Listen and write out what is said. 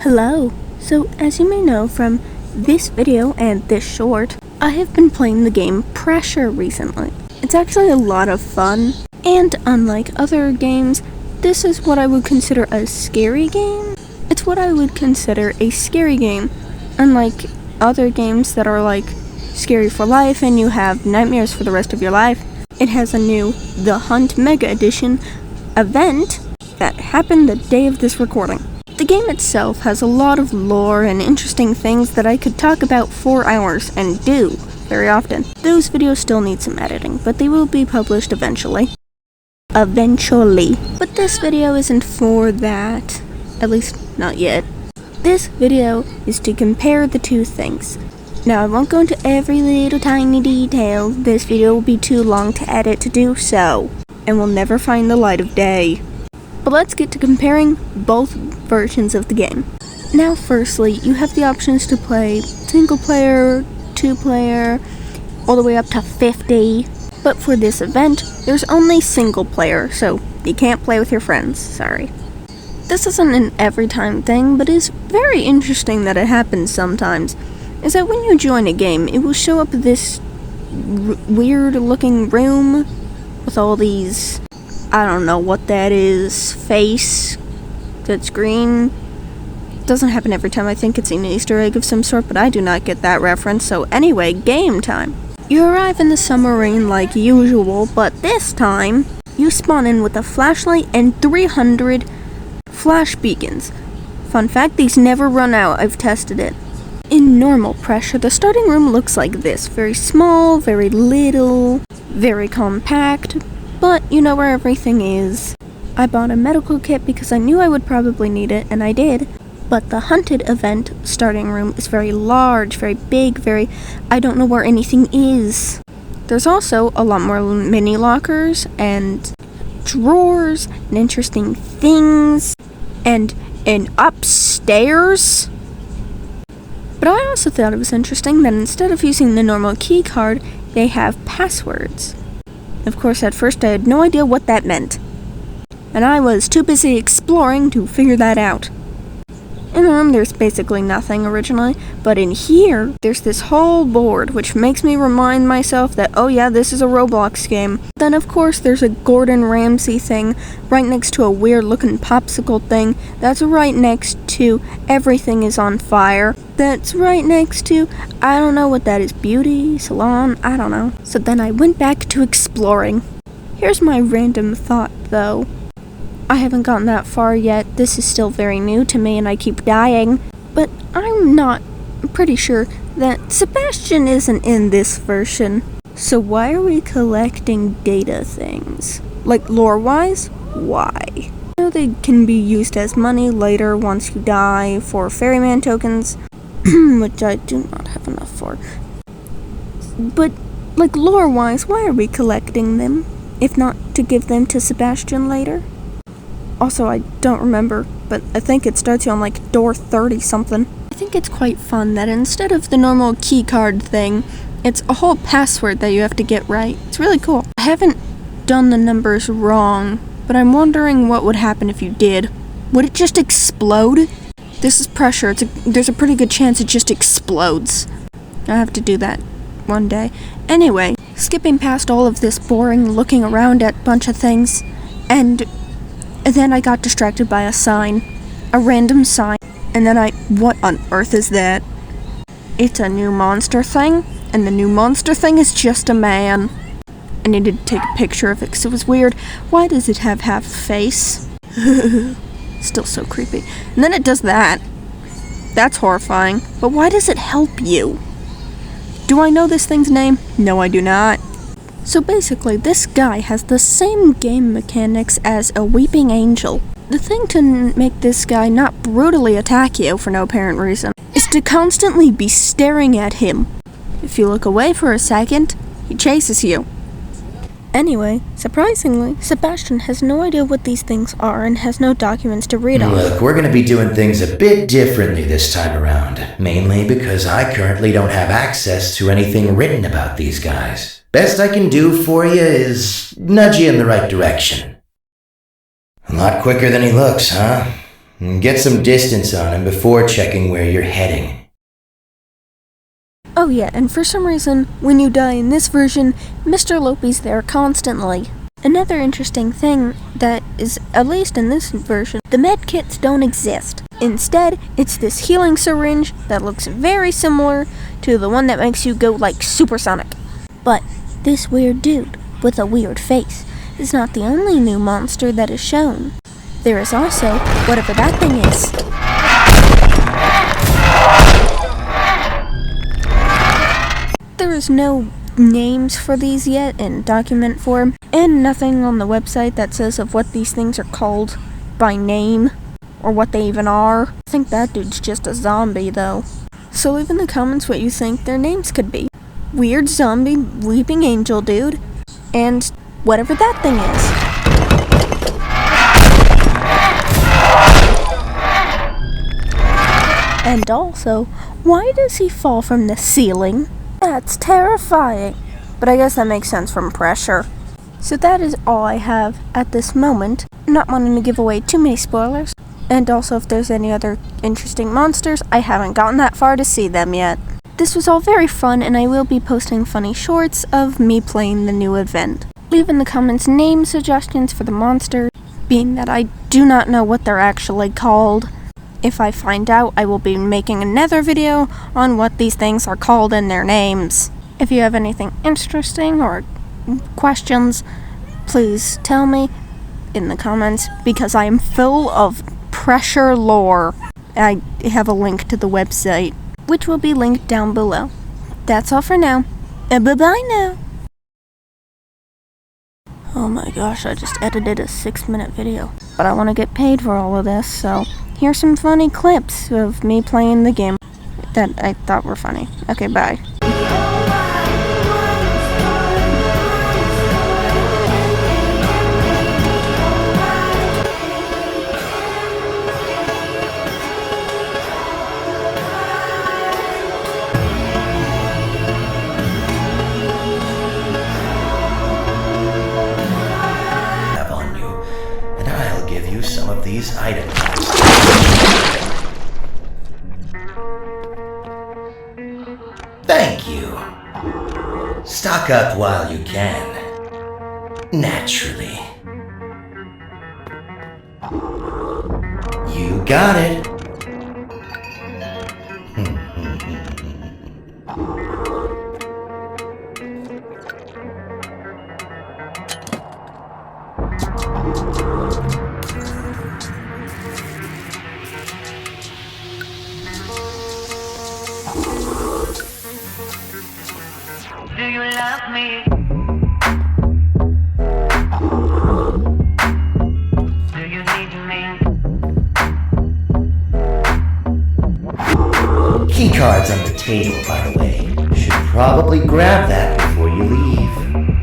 Hello! So, as you may know from this video and this short, I have been playing the game Pressure recently. It's actually a lot of fun, and unlike other games, this is what I would consider a scary game. It's what I would consider a scary game, unlike other games that are like scary for life and you have nightmares for the rest of your life. It has a new The Hunt Mega Edition event that happened the day of this recording. The game itself has a lot of lore and interesting things that I could talk about for hours and do very often. Those videos still need some editing, but they will be published eventually. But this video isn't for that. At least, not yet. This video is to compare the two things. Now, I won't go into every little tiny detail. This video will be too long to edit to do so, and will never find the light of day. But let's get to comparing both versions of the game. Now, firstly, you have the options to play single player, 2-player, all the way up to 50. But for this event, there's only single player, so you can't play with your friends, sorry. This isn't an every time thing, but it's very interesting that it happens sometimes. Is that when you join a game, it will show up this weird looking room with all these, I don't know what that is, face that's green. Doesn't happen every time. I think it's an Easter egg of some sort, but I do not get that reference. So anyway, game time. You arrive in the submarine like usual, but this time you spawn in with a flashlight and 300 flash beacons. Fun fact, these never run out. I've tested it. In normal Pressure, the starting room looks like this. Very small, very little, very compact, but you know where everything is. I bought a medical kit because I knew I would probably need it, and I did. But the Hunted event starting room is very large, very big, I don't know where anything is. There's also a lot more mini lockers and drawers and interesting things and an upstairs. But I also thought it was interesting that instead of using the normal key card, they have passwords. Of course, at first I had no idea what that meant, and I was too busy exploring to figure that out. In the room, there's basically nothing originally, but in here, there's this whole board, which makes me remind myself that, oh yeah, this is a Roblox game. Then, of course, there's a Gordon Ramsay thing right next to a weird-looking popsicle thing. That's right next to Everything is on Fire. That's right next to, I don't know what that is, beauty, salon, I don't know. So then I went back to exploring. Here's my random thought, though. I haven't gotten that far yet. This is still very new to me and I keep dying. But I'm pretty sure that Sebastian isn't in this version. So why are we collecting data things? Like lore-wise? Why? I know they can be used as money later once you die for ferryman tokens, which I do not have enough for. But, like lore-wise, why are we collecting them? If not to give them to Sebastian later? Also, I don't remember, but I think it starts you on like door 30 something. I think it's quite fun that instead of the normal key card thing, it's a whole password that you have to get right. It's really cool. I haven't done the numbers wrong, but I'm wondering what would happen if you did. Would it just explode? This is Pressure. There's a pretty good chance it just explodes. I have to do that one day. Anyway, skipping past all of this boring looking around at bunch of things, and then I got distracted by a sign. A random sign. And then what on earth is that? It's a new monster thing, and the new monster thing is just a man. I needed to take a picture of it because it was weird. Why does it have half a face? Still so creepy. And then it does that. That's horrifying. But why does it help you? Do I know this thing's name? No, I do not. So basically, this guy has the same game mechanics as a weeping angel. The thing to make this guy not brutally attack you for no apparent reason is to constantly be staring at him. If you look away for a second, he chases you. Anyway, surprisingly, Sebastian has no idea what these things are and has no documents to read on. Look, we're gonna be doing things a bit differently this time around, mainly because I currently don't have access to anything written about these guys. Best I can do for you is nudge you in the right direction. A lot quicker than he looks, huh? Get some distance on him before checking where you're heading. Oh yeah, and for some reason, when you die in this version, Mr. Lopi's there constantly. Another interesting thing that is, at least in this version, the med kits don't exist. Instead, it's this healing syringe that looks very similar to the one that makes you go like supersonic. But this weird dude with a weird face is not the only new monster that is shown. There is also whatever that thing is. There is no names for these yet in document form, and nothing on the website that says of what these things are called by name, or what they even are. I think that dude's just a zombie though. So leave in the comments what you think their names could be. Weird zombie weeping angel dude, and whatever that thing is. And also, why does he fall from the ceiling? That's terrifying. But I guess that makes sense from pressure. So that is all I have at this moment. Not wanting to give away too many spoilers. And also if there's any other interesting monsters, I haven't gotten that far to see them yet. This was all very fun, and I will be posting funny shorts of me playing the new event. Leave in the comments name suggestions for the monsters, being that I do not know what they're actually called. If I find out, I will be making another video on what these things are called and their names. If you have anything interesting or questions, please tell me in the comments, because I am full of pressure lore. I have a link to the website, which will be linked down below. That's all for now. Bye-bye now. Oh my gosh, I just edited a 6-minute video. But I want to get paid for all of this, so here's some funny clips of me playing the game that I thought were funny. Okay, bye. Some of these items. Thank you. Stock up while you can. Naturally. You got it. Do you love me? Do you need me? Key cards on the table, by the way. Should probably grab that before you leave.